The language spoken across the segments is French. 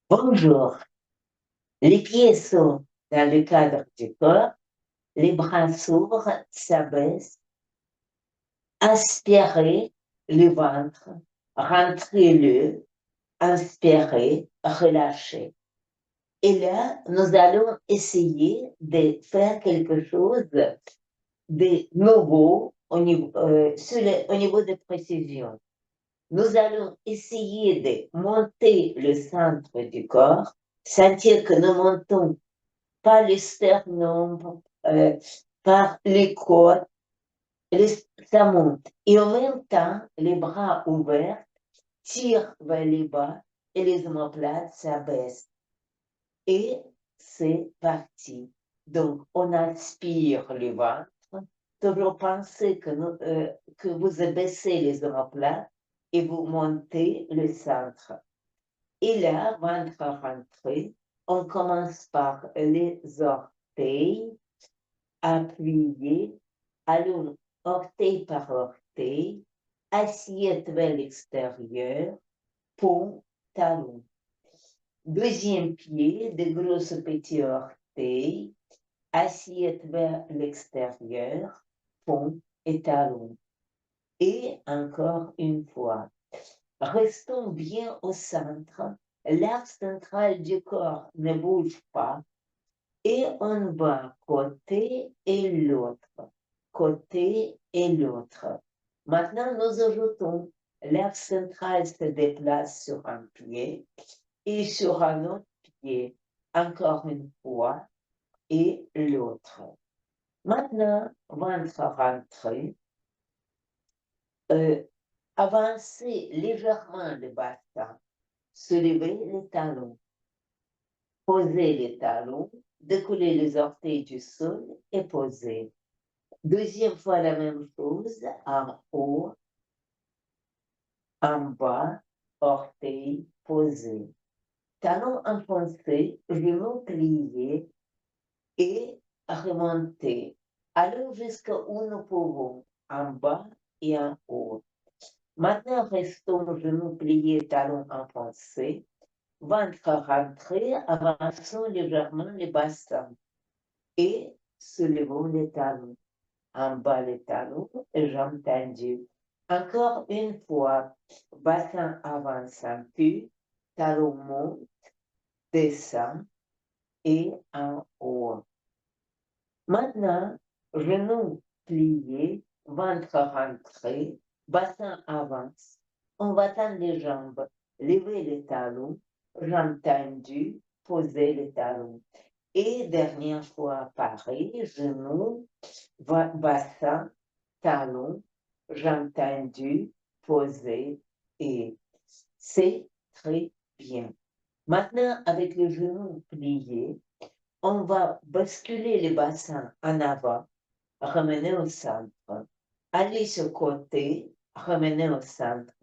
Bonjour. Les pieds sont dans le cadre du corps, les bras s'ouvrent, s'abaissent, aspirez le ventre, rentrez-le, inspirez, relâchez. Et là, nous allons essayer de faire quelque chose de nouveau au niveau de précision. Nous allons essayer de monter le centre du corps, sentir que nous montons par le sternum, par les côtes, ça monte. Et en même temps, les bras ouverts tirent vers les bas et les omoplates s'abaissent. Et c'est parti. Donc, on aspire le ventre. Toujours pensez que vous abaissez les omoplates et vous montez le centre. Et là, ventre rentré, on commence par les orteils, appuyés, allons orteil par orteil, assiette vers l'extérieur, paume, talon. Deuxième pied, de grosses petits orteils, assiette vers l'extérieur, paume et talon. Et encore une fois, restons bien au centre. L'axe central du corps ne bouge pas. Et on va côté et l'autre, côté et l'autre. Maintenant, nous ajoutons l'axe central se déplace sur un pied et sur un autre pied, encore une fois, et l'autre. Maintenant, ventre rentré, avancez légèrement le bassin, soulevez les talons, posez les talons, décollez les orteils du sol et posez. Deuxième fois la même chose, en haut, en bas, orteil posé. Talons enfoncés, genoux pliés et remontés. Allons jusqu'où nous pouvons, en bas et en haut. Maintenant, restons genoux pliés, talons enfoncés, ventre rentré, avançons légèrement les bassins et soulevons les talons. En bas les talons, jambes tendues. Encore une fois, bassin avance un peu, talons monte, descend et en haut. Maintenant, genoux pliés, ventre rentré, bassin avance. On va tendre les jambes, lever les talons, jambes tendues, poser les talons. Et dernière fois, pareil, genoux, bassin, talons, jambes tendues, posées et c'est très bien. Maintenant, avec les genoux pliés, on va basculer le bassin en avant, ramener au centre. Aller sur le côté, ramener au centre.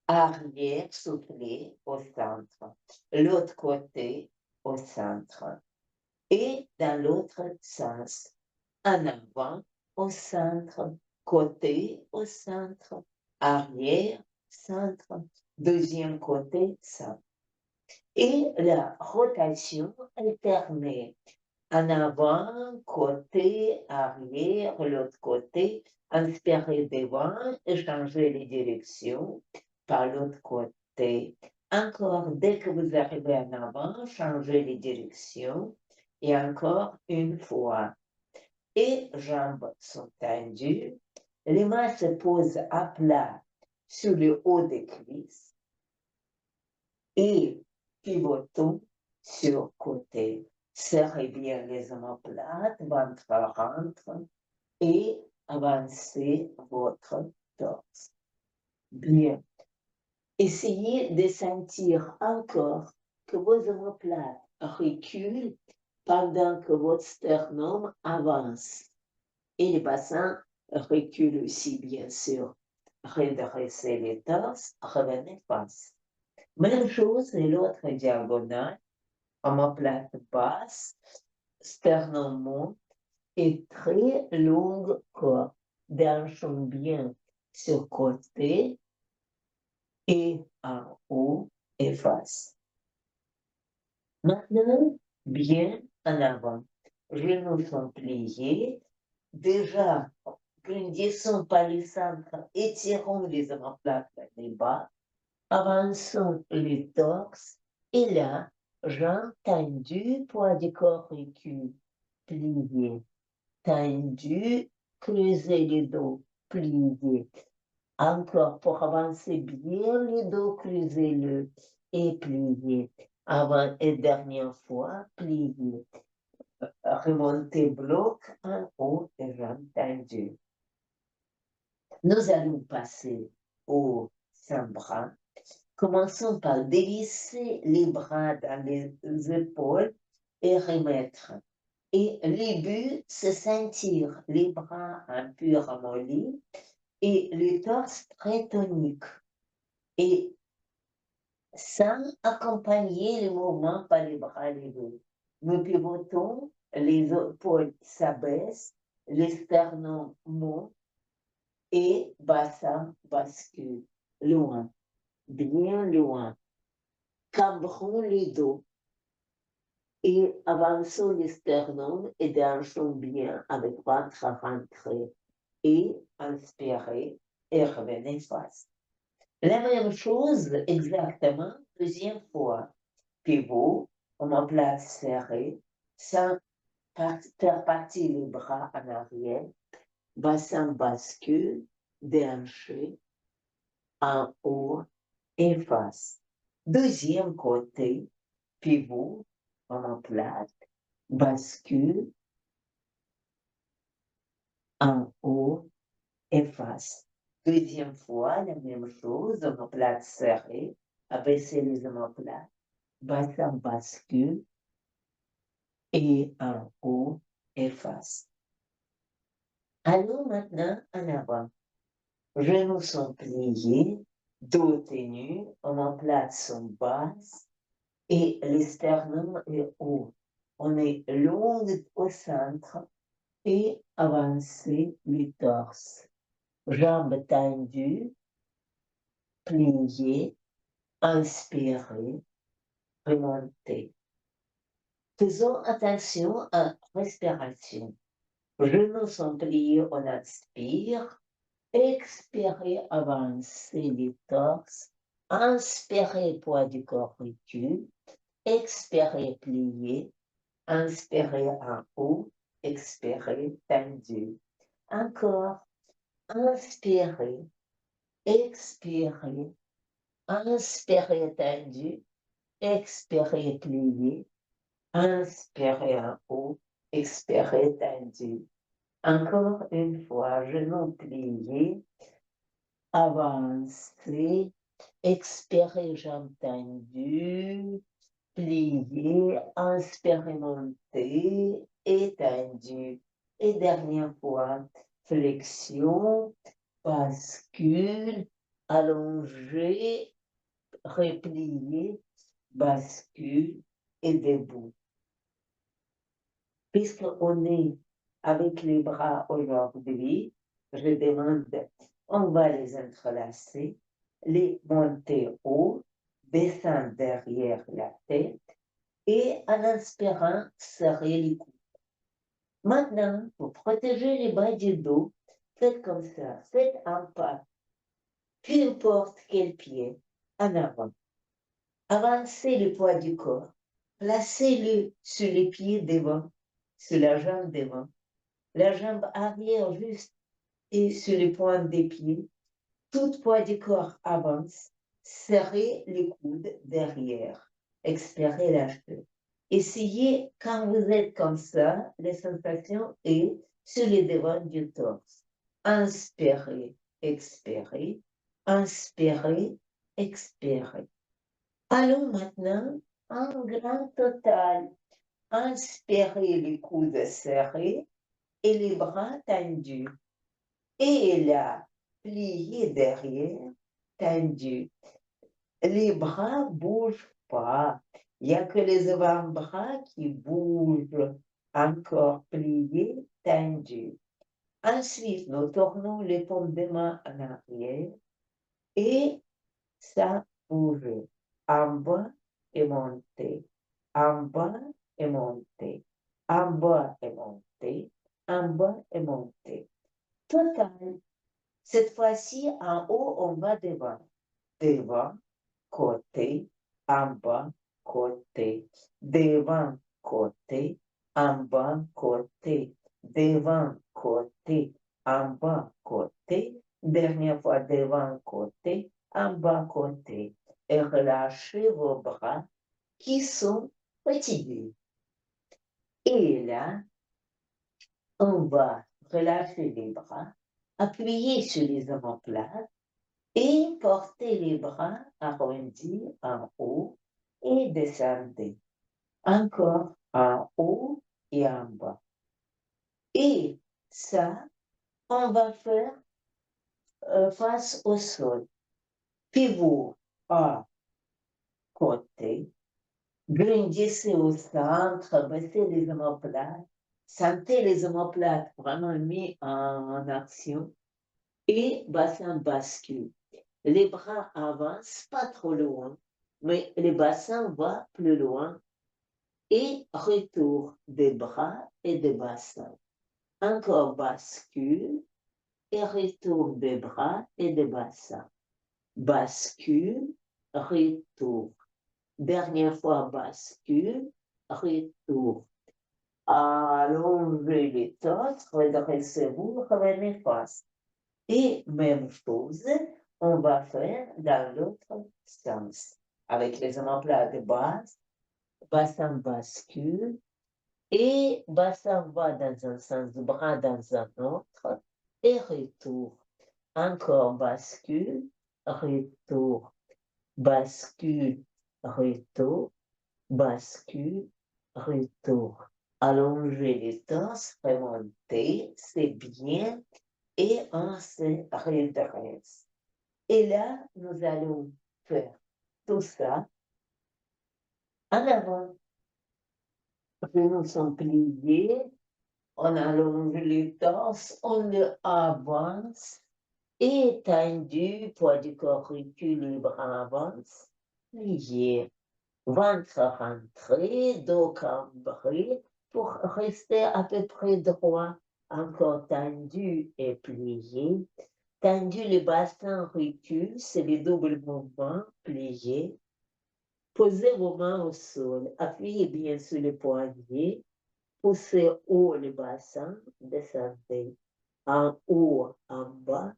Arrière, souffler au centre. L'autre côté, au centre. Et dans l'autre sens, en avant, au centre, côté, au centre, arrière, centre, deuxième côté, centre. Et la rotation alternée, en avant, côté, arrière, l'autre côté, inspirer devant et changer les directions par l'autre côté. Encore, dès que vous arrivez en avant, changez les directions et encore une fois. Et jambes sont tendues, les mains se posent à plat sur le haut des cuisses et pivotons sur côté. Serrez bien les omoplates, ventre rentre et avancez votre torse. Bien. Essayez de sentir encore que vos omoplates reculent pendant que votre sternum avance. Et le bassin recule aussi, bien sûr. Redressez les torses, revenez face. Même chose et l'autre diagonale, omoplate basse, sternum monte et très longue corde. Déhanchons bien sur côté et en haut et face. Maintenant, bien en avant. Genoux sont pliés. Déjà, grandissons par le centre, étirons les omoplates vers les bas, avançons le torse, et là, jambes tendues, poids du corps recul, plié, tendu, creusez le dos, plié. Encore pour avancer bien le dos, creusez-le et pliez. Avant et dernière fois, pliez. Remontez bloc en haut et jambes tendues. Nous allons passer au sans-bras. Commençons par dévisser les bras dans les épaules et remettre. Et le but, c'est sentir les bras un peu ramollis et le torse très tonique. Et sans accompagner le mouvement par les bras levés. Nous pivotons, les épaules s'abaissent, les sternums montent et bassin bascule loin, bien loin. Cambrons le dos et avançons les sternums et dansons bien avec ventre rentré et inspirez et revenez face. La même chose exactement, deuxième fois. Pivot, omoplate serrée, sans faire partir les bras en arrière, bassin bascule, déhanché, en haut et face. Deuxième côté, pivot, omoplate, bascule, en haut et face. Deuxième fois, la même chose, omoplate serrée, abaisser les omoplates, bassin bascule, et en haut et face. Allons maintenant en avant. Genoux sont pliés, dos tenu, omoplates sont basses et le sternum est haut. On est long au centre et avancé le torse. Jambes tendues, pliées, inspirez, remontez. Faisons attention à la respiration. Genoux sont pliés, on inspire. Expirez, avancez le torse. Inspirez, poids du corps recule. Expirez, plié. Inspirez en haut. Expirez, tendu. Encore. Inspirez. Expirez. Inspirez, tendu. Expirez, plié. Inspirez en haut. Expirez, tendu. Encore une fois, genoux pliés, avancez, expirez, jambes tendues, pliez, inspirez, montez, étendu. Et dernière fois, flexion, bascule, allongé, replié, bascule et debout. Puisqu'on est avec les bras aujourd'hui, je demande, on va les entrelacer, les monter haut, descendre derrière la tête et en inspirant, serrer les coudes. Maintenant, pour protéger les bas du dos, faites comme ça, faites un pas, peu importe quel pied, en avant. Avancez le poids du corps, placez-le sur les pieds devant, sur la jambe devant. La jambe arrière juste et sur les pointes des pieds. Tout poids du corps avance. Serrez les coudes derrière. Expirez la cheveux. Essayez, quand vous êtes comme ça, les sensations est sur les devants du torse. Inspirez, expirez. Inspirez, expirez. Allons maintenant en grand total. Inspirez les coudes serrés et les bras tendus. Et là, plié derrière, tendu. Les bras ne bougent pas. Il n'y a que les avant-bras qui bougent. Encore pliés, tendus. Ensuite, nous tournons les paumes de main en arrière et ça bouge. En bas et monter. en bas et monter, en bas et monter, en bas et monter. Total. Cette fois-ci, en haut, on va devant. Devant, côté, en bas, côté. Devant, côté, en bas, côté. Devant, côté, en bas, côté. Dernière fois, devant, côté, en bas, côté. Et relâchez vos bras qui sont fatigués. Et là, on va relâcher les bras, appuyer sur les omoplates et porter les bras arrondis en haut et descendez. Encore en haut et en bas. Et ça, on va faire face au sol. Pivot à côté, grandissez au centre, baissez les omoplates, sentez les omoplates vraiment mis en action et bassin bascule. Les bras avancent pas trop loin, mais le bassin va plus loin et retour des bras et des bassins. Encore bascule et retour des bras et des bassins. Bascule, retour. Dernière fois, bascule, retour. Allongez les torses, redressez-vous, revenez face. Et même chose, on va faire dans l'autre sens. Avec les omoplates de base, bassin bascule et bassin va dans un sens, bras dans un autre et retour. Encore bascule, retour, bascule, retour, bascule, retour. Allongez les torses, remontez, c'est bien, et on se redresse. Et là, nous allons faire tout ça en avant. Nous sommes pliés, on allonge les torses, on avance, étendu, poids du corps recule, les bras avancent, plié, ventre rentré, dos cambré, pour rester à peu près droit, encore tendu et plié. Tendu, le bassin recule, c'est le double mouvement, plié. Posez vos mains au sol, appuyez bien sur les poignets, poussez haut le bassin, descendez. En haut, en bas,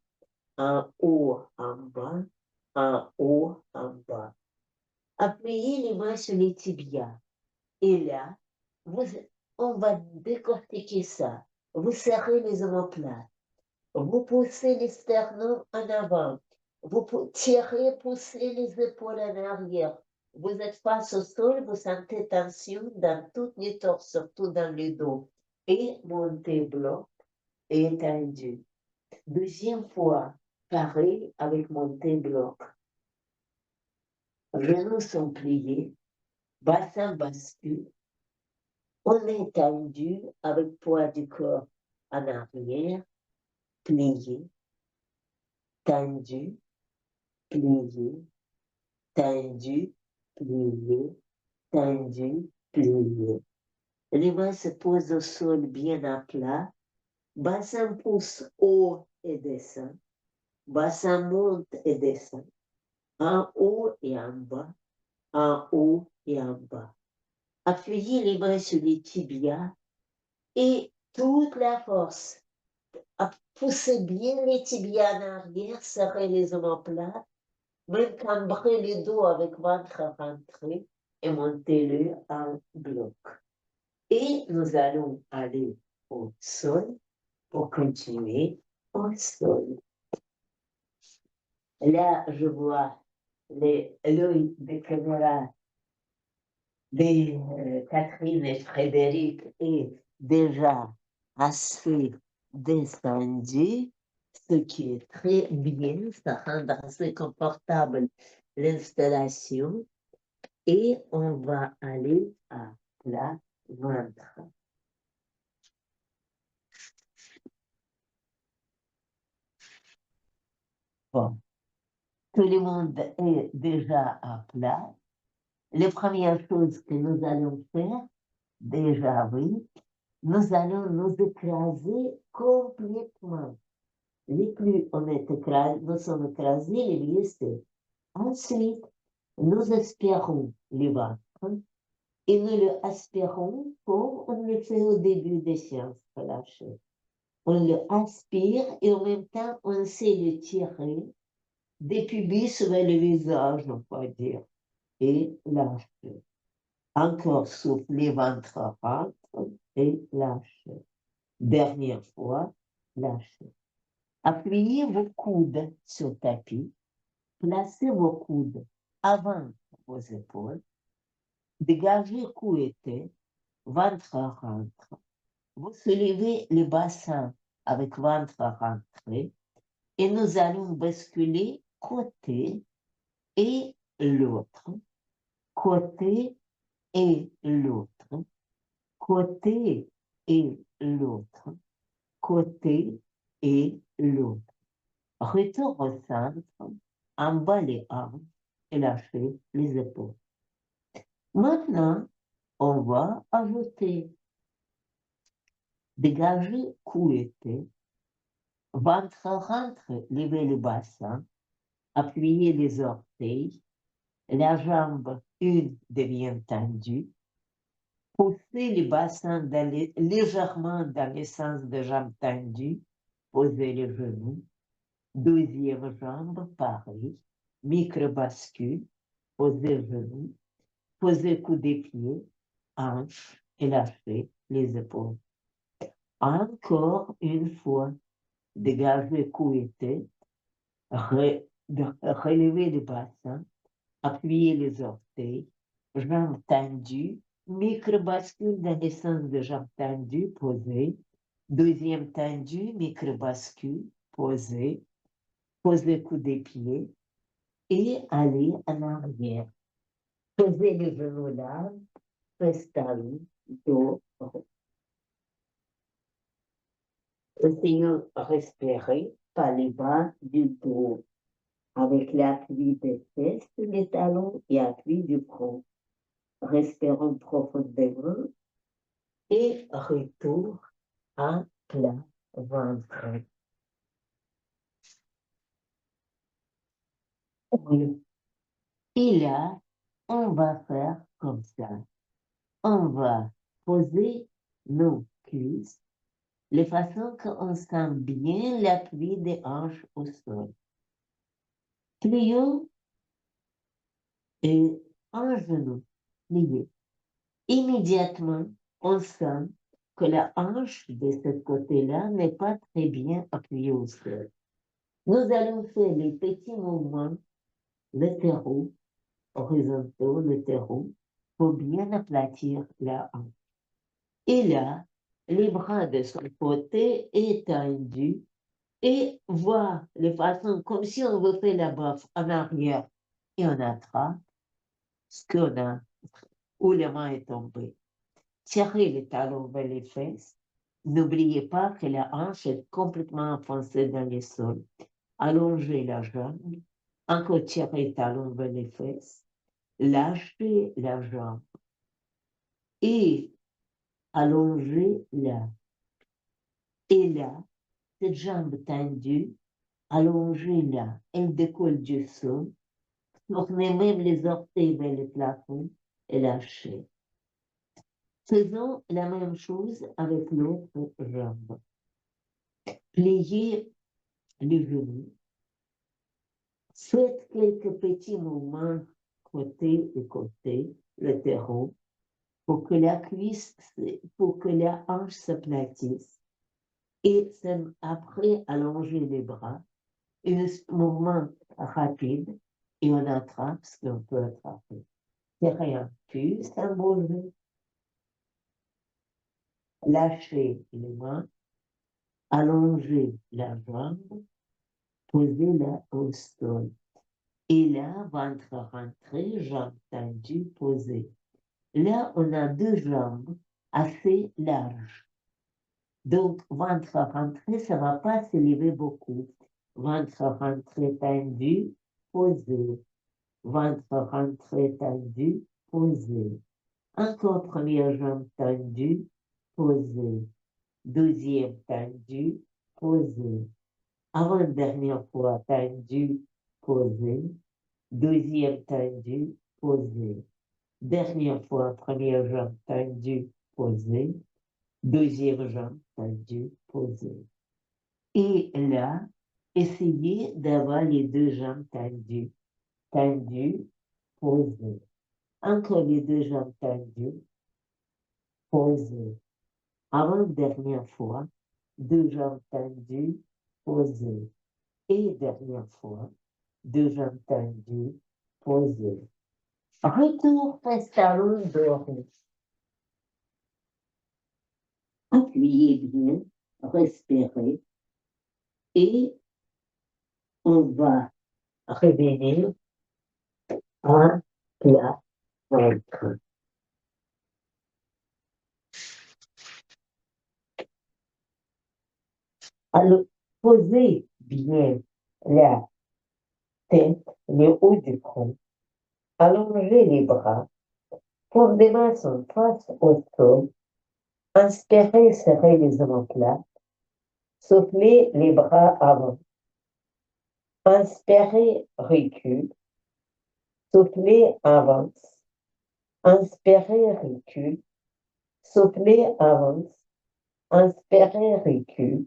en haut, en bas, en haut, en bas. Appuyez les mains sur les tibias. Et là, on va décortiquer ça. Vous serrez les omoplates. Vous poussez les sternums en avant. Vous tirez, poussez les épaules en arrière. Vous êtes face au sol, vous sentez tension dans tous les torses, surtout dans le dos. Et montez bloc étendu. Deuxième fois, pareil avec montée bloc. Genoux sont pliés, bassin bascule. On est tendu avec poids du corps en arrière, plié, tendu, plié, tendu, plié, tendu, plié. Les mains se posent au sol bien à plat. Bassin pousse haut et descend. Bassin monte et descend. En haut et en bas. En haut et en bas. Appuyez les mains sur les tibias et toute la force. Poussez bien les tibias en arrière, serrez les omoplates. Même cambrez le dos avec ventre rentré et montez-le en bloc. Et nous allons aller au sol pour continuer au sol. Là, je vois l'œil de caméra de Catherine et Frédéric est déjà assez descendu, ce qui est très bien, ça rend assez confortable l'installation. Et on va aller à plat ventre. Bon, tout le monde est déjà à plat. Les premières choses que nous allons faire, déjà oui, nous allons nous écraser complètement. Les plus on est écrasé, nous sommes écrasés, les mieux c'est. Ensuite, nous aspirons les ventres et nous le aspirons comme on le fait au début des séances relâchées. On le aspire et en même temps, on sait le tirer des pubis vers le visage, on peut dire, et lâcher. Encore souffler, ventre rentre et lâcher. Dernière fois, lâcher. Appuyez vos coudes sur le tapis. Placez vos coudes avant vos épaules. Dégagez cou et tête. Ventre rentre. Vous soulevez le bassin avec ventre rentré. Et nous allons basculer côté et l'autre. Côté et l'autre. Côté et l'autre. Côté et l'autre. Retour au centre, en bas les hanches et lâchez les épaules. Maintenant, on va ajouter dégager cou et tête, ventre rentre, levez le bassin, appuyez les orteils, la jambe une devient tendue, poussez le bassin légèrement dans le sens de jambe tendue, posez les genoux, deuxième jambe, pareil, micro-bascule, posez genoux, posez coude des pieds, hanches et lâchez les épaules. Encore une fois, dégagez cou et tête, relevez le bassin, appuyez les orteils, jambes tendues, micro-bascule dans le sens de jambes tendues, posez, deuxième tendue, micro-bascule, posez, posez coude des pieds et allez en arrière. Posez les genoux là, installez, dos, essayons de respirer par les bas du dos, avec l'appui des fesses, les talons et appui du front. Respirons profondément et retour à plat ventre. Oui. Et là, on va faire comme ça. On va poser nos cuisses de façon qu'on sent bien l'appui des hanches au sol. Plions et un genou plié. Immédiatement, on sent que la hanche de ce côté-là n'est pas très bien appuyée au sol. Nous allons faire les petits mouvements latéraux, horizontaux, latéraux, pour bien aplatir la hanche. Et là, les bras de son côté étendus et voir les façons comme si on veut faire la baffe en arrière et on attrape ce qu'on a, où la main est tombée. Tirez les talons vers les fesses. N'oubliez pas que la hanche est complètement enfoncée dans le sol. Allongez la jambe. Encore tirez les talons vers les fesses. Lâchez la jambe. Et allongez-la. Et là, cette jambe tendue, allongez-la. Elle décolle du sol. Tournez même les orteils vers le plafond et lâchez. Faisons la même chose avec l'autre jambe. Pliez les genoux. Faites quelques petits mouvements côté et côté, latéraux, pour que la cuisse, pour que la hanche s'aplatisse. Et après, allongez les bras. Un mouvement rapide et on attrape ce qu'on peut attraper. C'est rien plus, ça bouge. Lâchez les mains, allongez la jambe, posez-la au sol. Et là, ventre rentré, jambes tendues, posées. Là, on a deux jambes assez larges. Donc, ventre rentré, ça ne va pas se lever beaucoup. Ventre rentré tendu, posé. Ventre rentré tendu, posée. Encore première jambe tendue, posée. Deuxième tendue, posée. Avant-dernière fois tendue, posée. Deuxième tendue, posée. Dernière fois, première jambe tendue, posée. Deuxième jambe tendue, posée. Et là, essayez d'avoir les deux jambes tendues. Tendues, posées. Encore les deux jambes tendues, posées. Avant-dernière fois, deux jambes tendues, posées. Et dernière fois, deux jambes tendues, posées. Retour festalon dormi. Appuyez bien, respirez et on va revenir à plat ventre. Alors, posez bien la tête, le haut du front. Allongez les bras. Fondez mains sont face au sol. Inspirez, serrez les omoplates. Soufflez les bras avant. Inspirez, recule. Soufflez, avance. Inspirez, recule. Soufflez, avance. Inspirez, recule.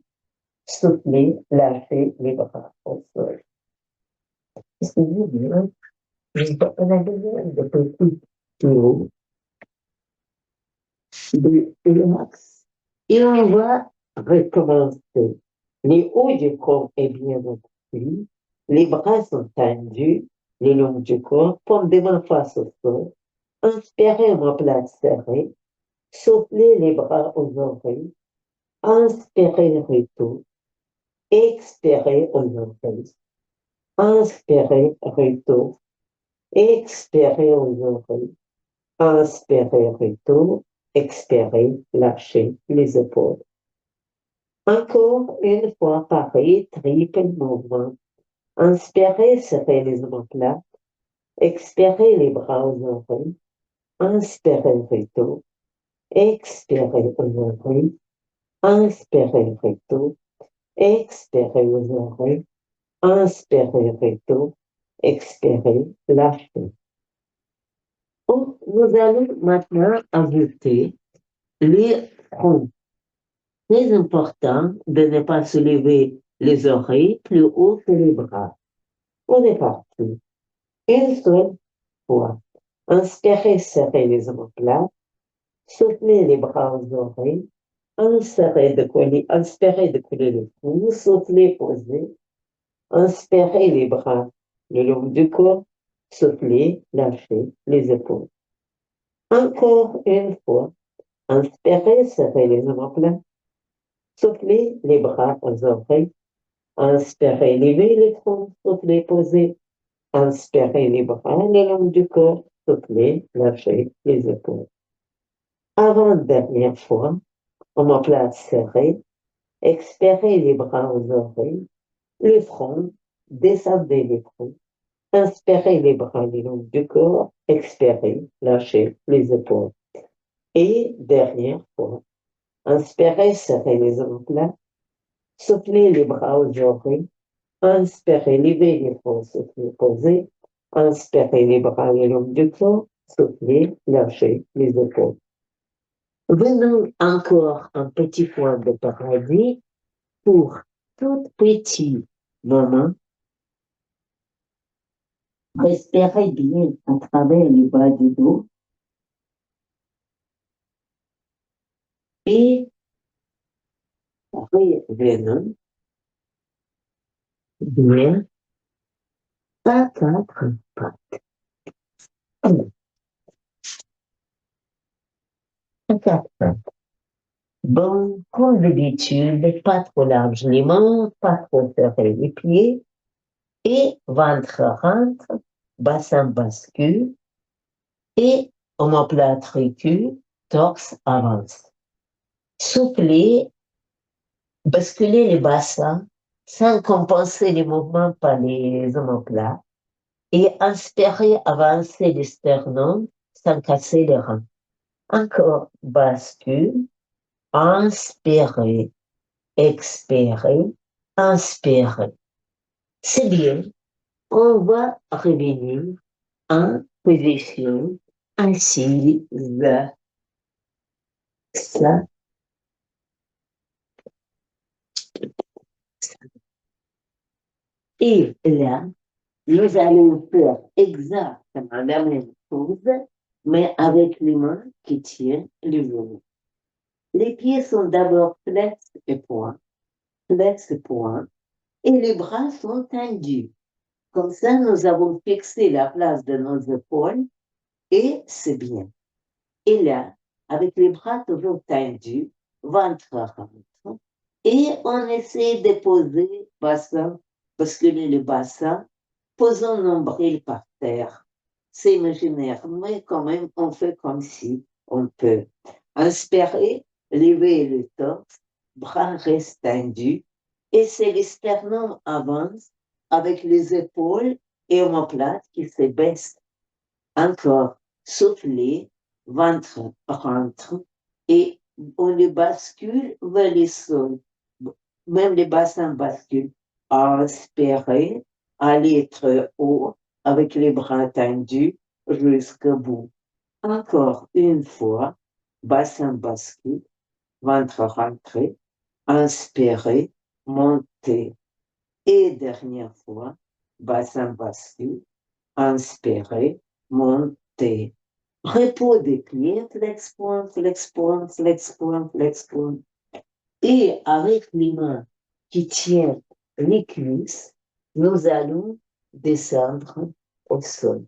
Soufflez, lâchez les bras au sol. Excusez-moi, on a besoin de petits tours de relax. Et on va recommencer. Les hauts du corps est bien appuyé. Les bras sont tendus, le long du corps, paume des mains face au sol. Inspirez, omoplate serrée. Soufflez les bras aux oreilles. Inspirez, retour. Expirez aux oreilles. Inspirez, retour. Expirez aux oreilles. Inspirez, retour. Expirez, lâchez les épaules. Encore une fois, pareil, triple mouvement. Inspirez, serrez les omoplates. Expirez les bras aux oreilles. Inspirez, retour. Expirez aux oreilles. Inspirez, retour. Expirez aux oreilles. Inspirez, retour. Expirez, lâchez. Nous allons maintenant ajouter les fronts. Très important de ne pas soulever les oreilles plus haut que les bras. On est parti. Une seule fois. Inspirez, serrez les omoplates. Soufflez les bras aux oreilles. Inspirez de couler le cou. Soufflez, posez. Inspirez les bras le long du corps. Soufflez, lâchez les épaules. Encore une fois. Inspirez, serrez les omoplates. Soufflez les bras aux oreilles. Inspirez, levez le tronc. Soufflez, posez. Inspirez les bras le long du corps. Soufflez, lâchez les épaules. Avant-dernière fois, omoplate serrée. Expirez les bras aux oreilles. Le front, descendez le front. Inspirez les bras le long du corps. Expirez, lâchez les épaules. Et dernière fois, inspirez, serrez les omoplates. Soufflez les bras aux oreilles. Inspirez, levez les fronts, soufflez, posez. Inspirez les bras le long du corps. Soufflez, lâchez les épaules. Venons encore un petit point de paradis pour tout petit moment. Respirez bien à travers le bas du dos et revenons bien à quatre pattes. À quatre pattes. Bon, comme d'habitude, pas trop large les mains, pas trop serré les pieds et ventre rentre, bassin bascule et omoplate recule, torse avance. Soufflez, basculez les bassins sans compenser les mouvements par les omoplates et inspirez, avancer les sternums, sans casser les reins. Encore bascule, inspirer, expirer, inspirer. C'est bien. On va revenir en position assise. Ça, et là, nous allons faire exactement la même chose, mais avec les mains qui tiennent le genou. Les pieds sont d'abord flex et points, et les bras sont tendus. Comme ça, nous avons fixé la place de nos épaules et c'est bien. Et là, avec les bras toujours tendus, ventre rentre, et on essaie de poser bassin, basculer le bassin, posons nombril par terre. C'est imaginaire, mais quand même, on fait comme si on peut. Inspirer, lever le torse, bras restent tendus, et c'est le sternum avance avec les épaules et omoplate qui se baissent. Encore, souffler, ventre rentre, et on le bascule vers le sol. Même les bassins basculent. Inspirer, aller très haut avec les bras tendus jusqu'au bout. Encore une fois, bassin bascule, ventre rentré, inspirer, monter. Et dernière fois, bassin bascule, inspirer, monter. Repos des pieds, flex point, flex point, flex point, flex point. Et avec les mains qui tiennent les cuisses, nous allons descendre au sol.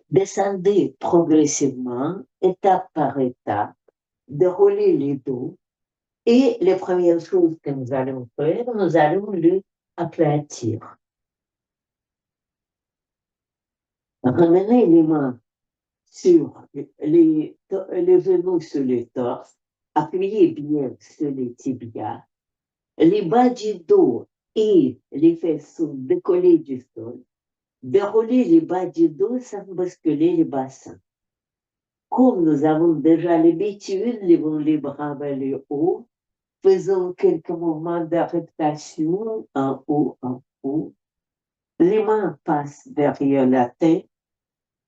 Descendez progressivement, étape par étape, déroulez les dos. Et les premières choses que nous allons faire, nous allons le aplatir. Ramenez les mains sur les genoux sur le torse, appuyez bien sur les tibias, les bas du dos et les fesses sont décollés du sol. Déroulez les bas du dos sans basculer les bassins. Comme nous avons déjà l'habitude, levons les bras vers le haut, faisons quelques mouvements d'adaptation en haut, en haut. Les mains passent derrière la tête,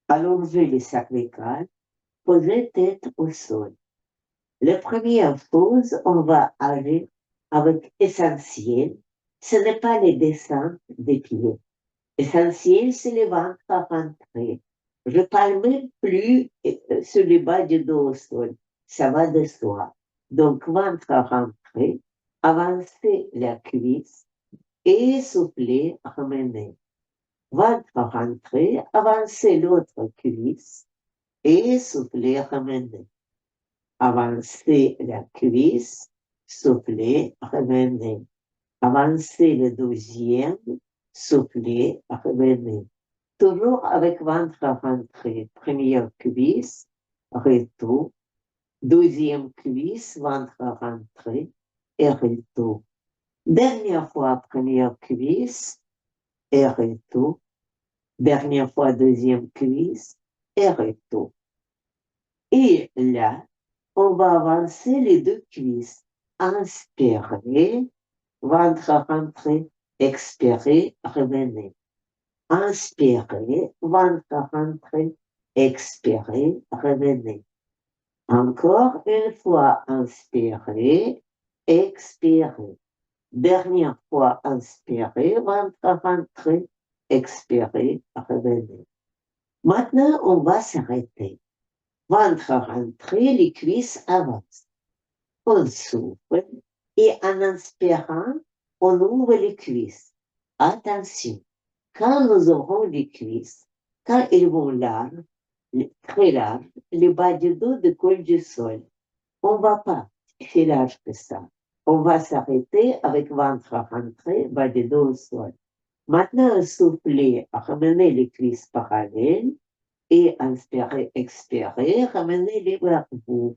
allongez les cervicales, posez tête au sol. La première chose, on va aller avec essentiel. Ce n'est pas les dessins des pieds. Essentiel, c'est le ventre à rentrer. Je parle même plus sur le bas du dos au sol. Ça va de soi. Donc, ventre à rentrer, avancer la cuisse et souffler, ramener. Ventre à rentrer, avancer l'autre cuisse et souffler, ramener. Avancer la cuisse, souffler, ramener. Avancer le deuxième, souffler, ramener. Toujours avec ventre rentré. Première cuisse, retour. Deuxième cuisse, ventre rentré et retour. Dernière fois, première cuisse et retour. Dernière fois, deuxième cuisse et retour. Et là, on va avancer les deux cuisses. Inspirer, ventre rentré, expirer, revenez. Inspirer, ventre rentré, expirer, revenez. Encore une fois, inspirer, expirer. Dernière fois, inspirer, ventre rentré, expirer, revenez. Maintenant, on va s'arrêter. Ventre rentré, les cuisses avancent. On souffle et en inspirant, on ouvre les cuisses. Attention, quand nous aurons les cuisses, quand elles vont larges, très larges, le bas du dos décolle du sol. On ne va pas si large que ça. On va s'arrêter avec ventre rentré, bas du dos au sol. Maintenant, souffler, ramener les cuisses parallèles et inspirer, expirer, ramener les vers vous.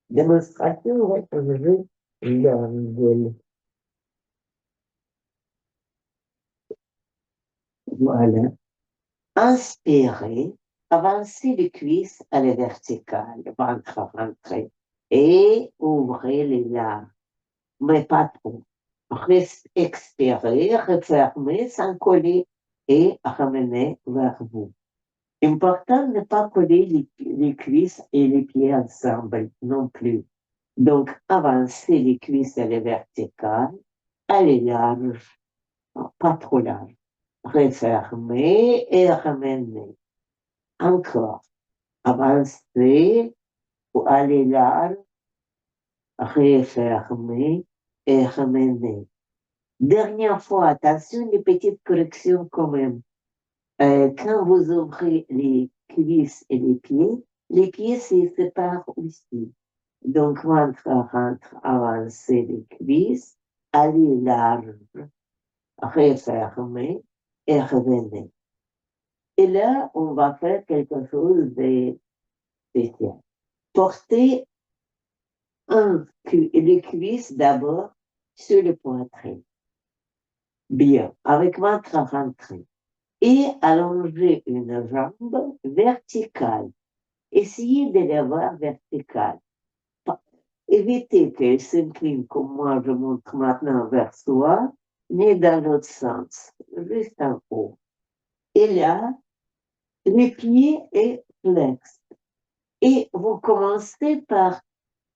Démonstration, retrouver l'angle. Voilà. Inspirez, Avancez les cuisses à la verticale, ventre rentré, et ouvrez les larmes, mais pas trop. Expirez, refermez sans coller et ramenez vers vous. Important de ne pas coller les cuisses et les pieds ensemble non plus. Donc, avancez les cuisses à la verticale, allez large, pas trop large. Refermez et ramenez. Encore. Avancez ou allez large, refermez et ramenez. Dernière fois, attention, les petites corrections quand même. Quand vous ouvrez les cuisses et les pieds se séparent aussi. Donc, rentre, avancez les cuisses, allez large, refermez et revenez. Et là, on va faire quelque chose de spécial. Portez les cuisses d'abord sur le poitrine. Bien, avec ventre rentré. Et allonger une jambe verticale. Essayez de l'avoir verticale. Évitez qu'elle s'incline comme moi je montre maintenant vers soi, ni dans l'autre sens, juste en haut. Et là, les pieds est flex. Et vous commencez par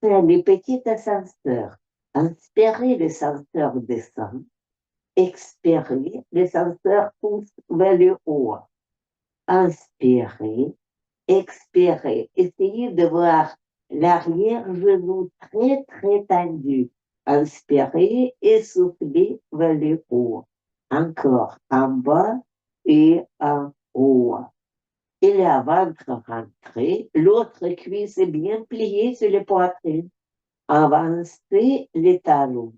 faire les petits ascenseurs. Inspirez, l'ascenseur descend. Expirez, l'ascenseur pousse vers le haut. Inspirez, expirez. Essayez de voir l'arrière-genou très, très tendu. Inspirez et soufflez vers le haut. Encore en bas et en haut. Et la ventre rentré, l'autre cuisse est bien pliée sur les poitrines. Avancez les talons,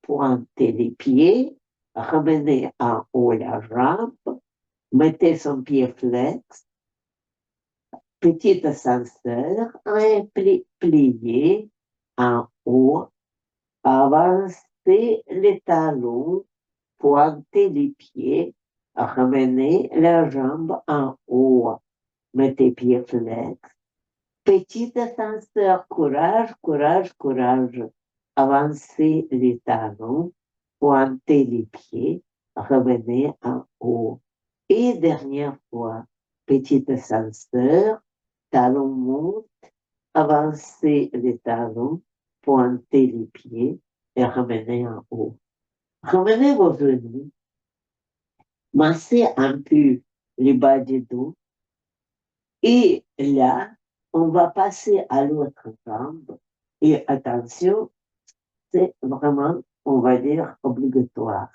pointez les pieds, ramenez en haut la jambe, mettez son pied flex, petit ascenseur, plié en haut, avancez les talons, pointez les pieds, ramenez la jambe en haut, mettez pied flex, petit ascenseur, courage, courage, courage. Avancez les talons, pointez les pieds, revenez en haut. Et dernière fois, petit ascenseur, talons montent, avancez les talons, pointez les pieds et revenez en haut. Remenez vos genoux, massez un peu le bas du dos et là, on va passer à l'autre jambe. Et attention, c'est vraiment, on va dire, obligatoire.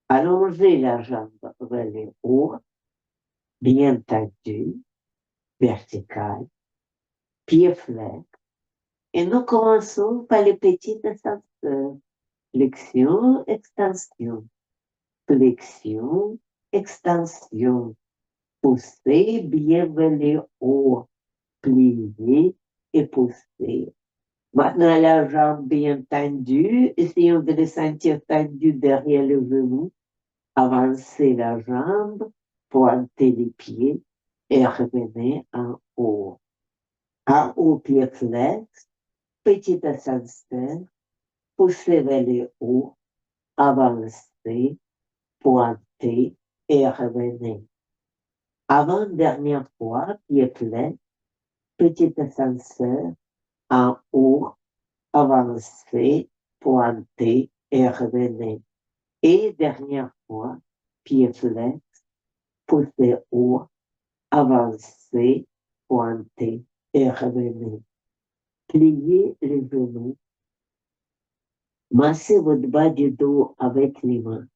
Allongez la jambe vers le haut, bien tendue, verticale, pied flex. Et nous commençons par les petits ascenseurs. Flexion, extension. Flexion, extension. Poussez bien vers le haut. Pliez et poussez. Maintenant, la jambe bien tendue. Essayons de le sentir tendu derrière le genou. Avancez la jambe, pointez les pieds et revenez en haut. En haut, pied flex, petit ascenseur, poussez vers le haut, avancez, pointez et revenez. Avant-dernière fois, pied flex, petit ascenseur, en haut, avancez, pointez et revenez. Et dernière fois, pied flex, poussez haut, avancez, pointez et revenez. Pliez les genoux, massez votre bas du dos avec les mains.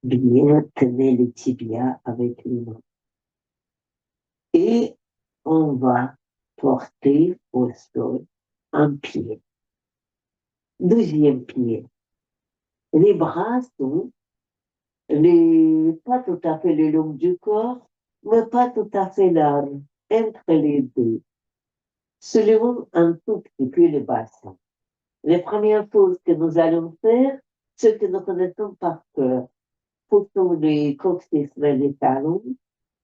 Bien tenez les tibias avec les mains. Et on va porter au sol un pied. Deuxième pied. Les bras sont pas tout à fait le long du corps, mais pas tout à fait large, entre les deux. Soulevons un tout petit peu le bassin. Les premières choses que nous allons faire, ce que nous connaissons par cœur, poussons les coccyx vers les talons,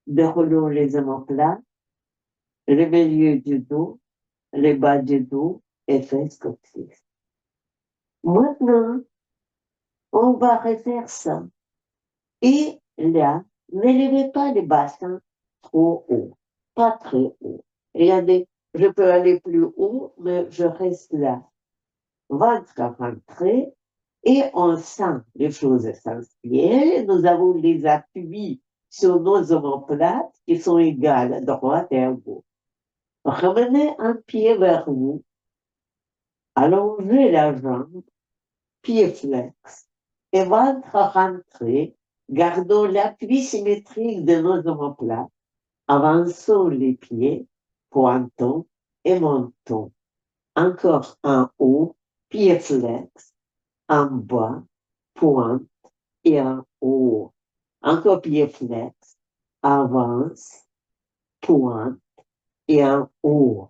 déroulons les omoplates, le milieu du dos, le bas du dos et fesses coccyx. Maintenant, on va refaire ça. Et là, n'élevez pas le bassin trop haut, pas très haut. Regardez, je peux aller plus haut, mais je reste là. Ventre à rentrer, et on sent les choses essentielles. Nous avons les appuis sur nos omoplates qui sont égales à droite et à gauche. Ramenez un pied vers vous, allongez la jambe, pied flex, et ventre à rentrer. Gardons l'appui symétrique de nos omoplates. Avançons les pieds, pointons et montons. Encore en haut, pied flex, en bas, pointe et en haut. Encore pied flex, avance, pointe et en haut.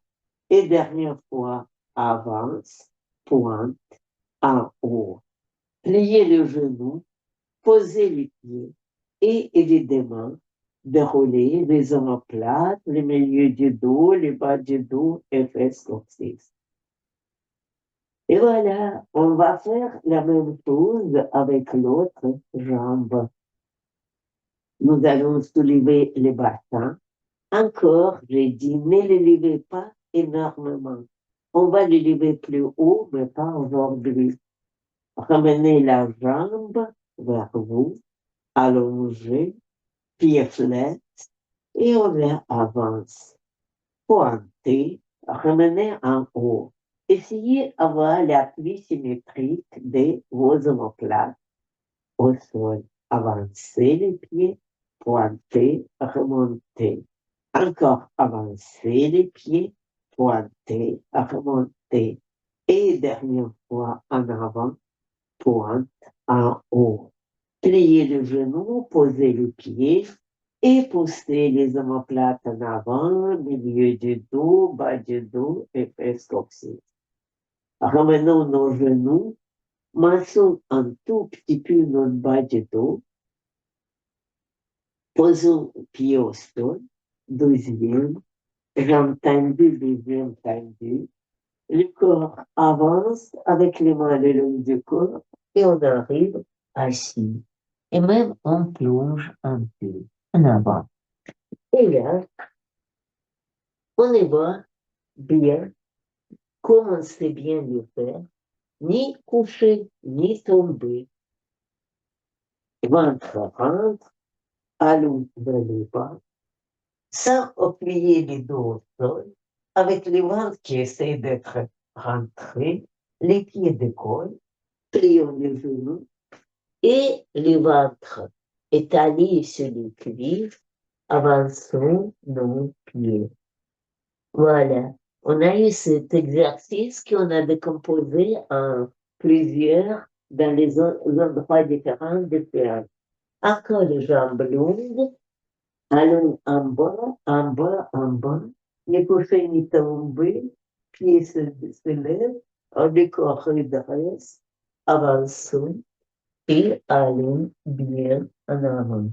Et dernière fois, avance, pointe, en haut. Pliez le genou, posez les pieds et évidemment, dérouler les omoplates, le milieu du dos, le bas du dos et fesses coccyx. Et voilà, on va faire la même chose avec l'autre jambe. Nous allons soulever les bassins. Encore, j'ai dit, ne les levez pas énormément. On va les lever plus haut, mais pas aujourd'hui. Ramenez la jambe vers vous, allongez, pied flex, et on avance. Pointez, ramenez en haut. Essayez d'avoir l'appui symétrique de vos omoplates au sol. Avancez les pieds, pointez, remontez. Encore avancez les pieds, pointez, remontez. Et dernière fois en avant, pointe en haut. Pliez le genou, posez les pieds et poussez les omoplates en avant, milieu du dos, bas du dos et fesses coccyx. Ramenons nos genoux, massons un tout petit peu notre bas du dos, posons pied au sol, deuxième, jambe tendue, deuxième tendue. Le corps avance avec les mains le long du corps et on arrive assis. Et même on plonge un peu en avant. Et là, on y va bien, comme on sait bien le faire, ni coucher, ni tomber. Ventre rentre, allons vers le bas, sans appuyer les dos au sol, avec le ventre qui essaie d'être rentré, les pieds décollent, plions les genoux, et le ventre étalé sur les cuivres, avançons nos pieds. Voilà, on a eu cet exercice qu'on a décomposé en plusieurs dans les endroits différents de faire. Encore les jambes longues, allons en bas, en bas, en bas, les couchers ni tomber, pieds se lèvent, le corps redresse, avançons et allons bien en avant.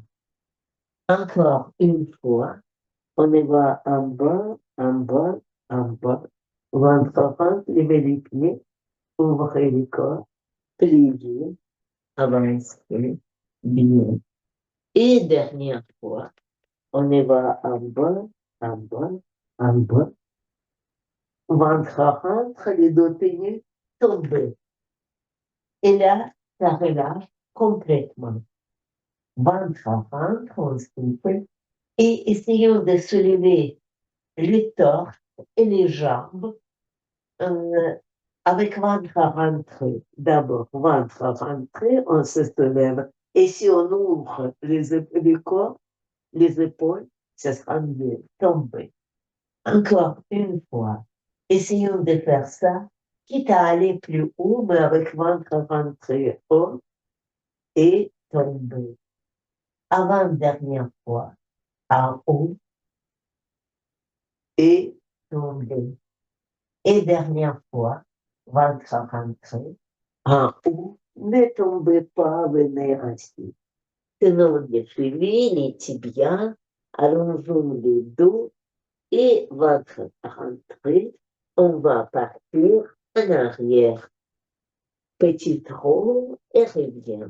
Encore une fois, on y va en bas, en bas, en bas. Ventre rentre, levez les pieds, ouvrez le corps, pliez, avancez, bien. Et dernière fois, on y va en bas, en bas, en bas. Ventre rentre, les dos tenus, tombez. Et là, ça relâche complètement. Ventre rentre, on souffle, et essayons de soulever le torse et les jambes avec ventre rentré. D'abord, ventre rentré, on se soulève. Et si on ouvre le corps, les épaules, ça sera mieux, tomber. Encore une fois, essayons de faire ça, quitte à aller plus haut, mais avec ventre rentré haut et tomber. Avant-dernière fois, en haut et tomber. Et dernière fois, ventre rentré, en haut, ne tombez pas, venez ainsi. Tenons les chevilles, les tibias, allongeons les dos et votre rentrée, on va partir en arrière. Petite roue et revient.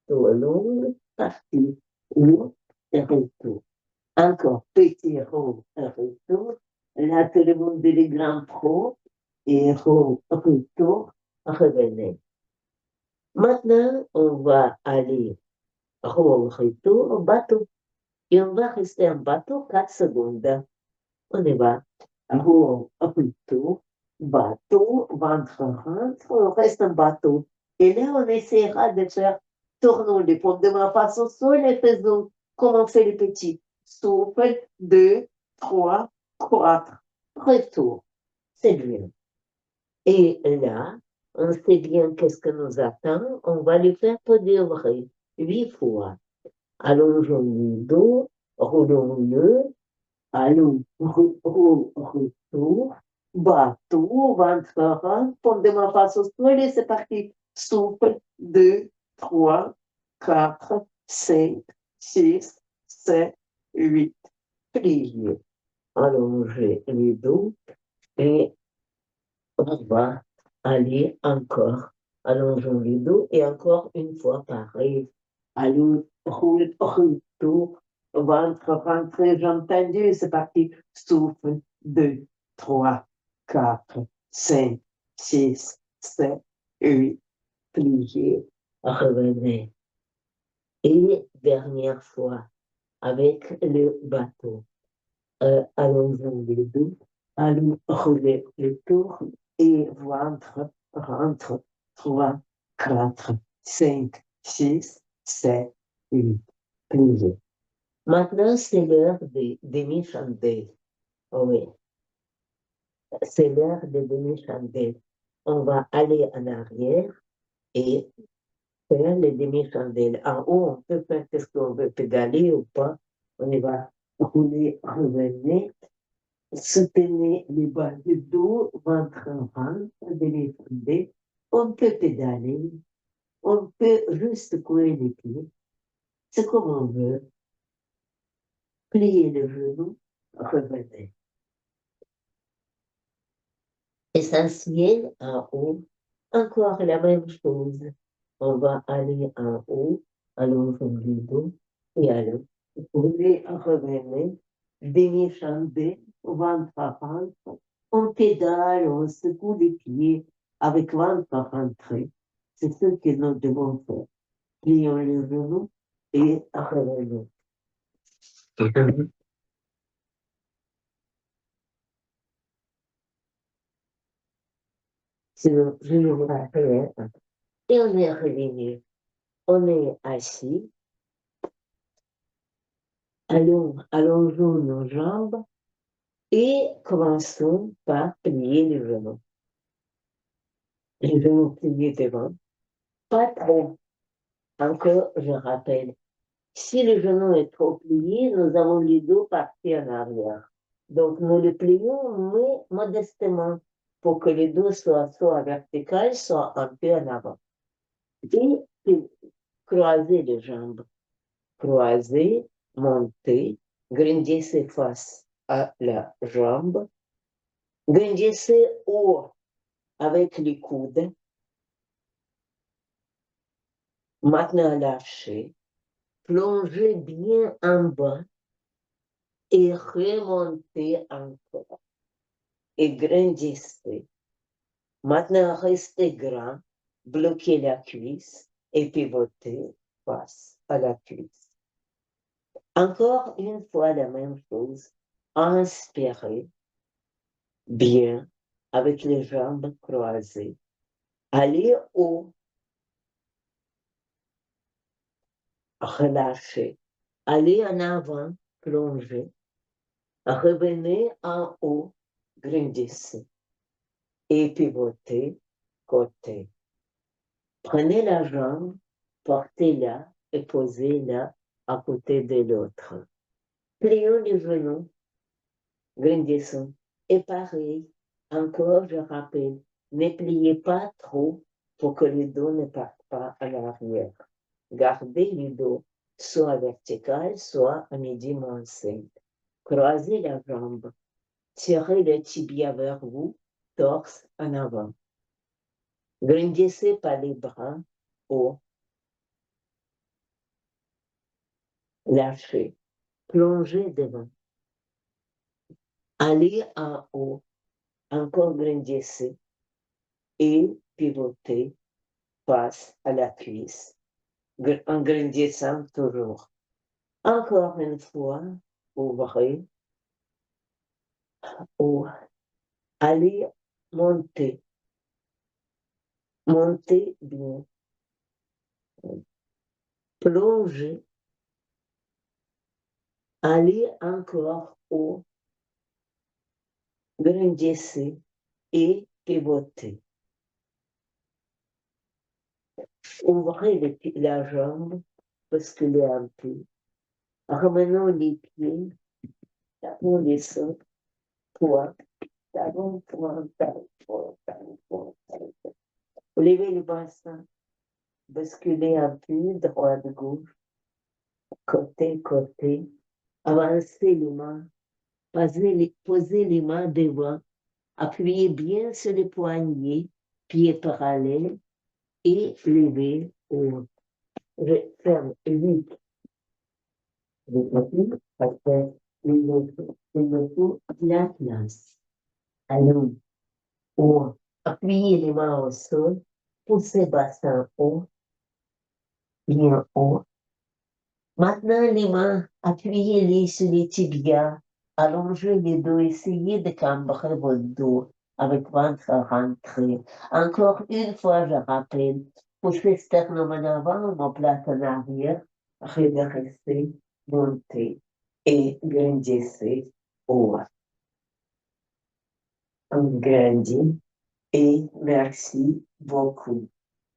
Dos long, partie, ou et retour. Encore petit roue et retour. Là, tout le monde est les grands pros et roue, retour, revenez. Maintenant, on va aller roue, retour, bateau. Et on va rester en bateau 4 secondes. On y va. Roue, retour, bateau, ventre, rentre, on reste en bateau. Et là, on essaiera de faire tournons les pommes de main face au sol et faisons comme on fait les petits. Souffle, 2, 3, 4. Retour. C'est bien. Et là, on sait bien qu'est-ce que nous attend. On va le faire pour de vrai. 8 fois. Allongeons le dos, roulons-le, allons, retour, bateau, ventre, rentre, pomme de main face au sol et c'est parti. Souffle, 2, 3, 4, 5, 6, 7, 8. Plier. Allonger le dos et on va aller encore. Allongeons le dos et encore une fois pareil. Allons, roule, retour, ventre, rentrée, jambes tendues, c'est parti. Souffle, 2, 3, 4, 5, 6, 7, 8, plié, revenez. Et dernière fois, avec le bateau. Allons-y les deux, allons rouler le tour et ventre, rentre, 3, 4, 5, 6, 7, 8, plié. Maintenant, c'est l'heure des demi-chandelles. Oui, c'est l'heure des demi-chandelles. On va aller en arrière et faire les demi-chandelles. En haut, on peut faire ce qu'on veut, pédaler ou pas. On y va rouler, revenir. Soutenez les bas du dos, ventre en ventre, demi-fondé. On peut pédaler, on peut juste couler les pieds. C'est comme on veut. Plier le genou, revenez. Essentiel en haut, encore la même chose. On va aller en haut, allongeons le dos et allons. Rouler, revenez. Demi-chandelle, ventre à ventre. On pédale, on secoue les pieds avec ventre rentré. C'est ce que nous devons faire. Plions les genoux et revenons. Sinon, je ne vous rappelle. Et on est revenu. On est assis. Allongeons nos jambes et commençons par plier les genoux. Les genoux pliés devant. Pas trop. Encore, je rappelle. Si le genou est trop plié, nous avons le dos parti en arrière. Donc, nous le plions, mais modestement, pour que le dos soit vertical, soit un peu en avant. Et croiser les jambes. Croiser, monter, grindir ses faces à la jambe. Grindir ses haut avec les coudes. Maintenant, lâcher. Plonger bien en bas et remonter encore. Et grandissez. Maintenant, restez grand, bloquez la cuisse et pivotez face à la cuisse. Encore une fois la même chose. Inspirez bien avec les jambes croisées. Allez haut. Relâchez. Allez en avant, plongez. Revenez en haut, grandissez. Et pivotez côté. Prenez la jambe, portez-la et posez-la à côté de l'autre. Plions les genoux, grandissons. Et pareil, encore je rappelle, ne pliez pas trop pour que le dos ne parte pas à l'arrière. Gardez le dos soit verticale, soit à mi-dimension. Croisez la jambe. Tirez le tibia vers vous, torse en avant. Grandissez par les bras haut. Lâchez. Plongez devant. Allez en haut. Encore grandissez. Et pivotez face à la cuisse. En grandissant toujours. Encore une fois, ouvrez. Ou allez monter. Montez bien. Plongez. Allez encore haut. Grandissez et pivotez. Ouvrez la jambe, basculez un peu. Ramenons les pieds, tapons les seins, poids, talons, poing, talon, poing, talon, poing, talon. Levez le bassin, basculez un peu, droite, gauche, côté, côté. Avancez les mains, posez les mains devant, appuyez bien sur les poignets, pieds parallèles et levez haut. Je ferme vite les paupières parce qu'il me faut la place. Allons haut, appuyez les mains au sol, poussez bassin haut, bien haut. Maintenant, les mains, appuyez-les sur les tibias, allongez les dos, essayez de cambrer votre dos avec ventre rentré. Encore une fois, je rappelle, poussez sternum en avant, omoplate en arrière, redressez, montez et grandissez haut. On grandit et merci beaucoup.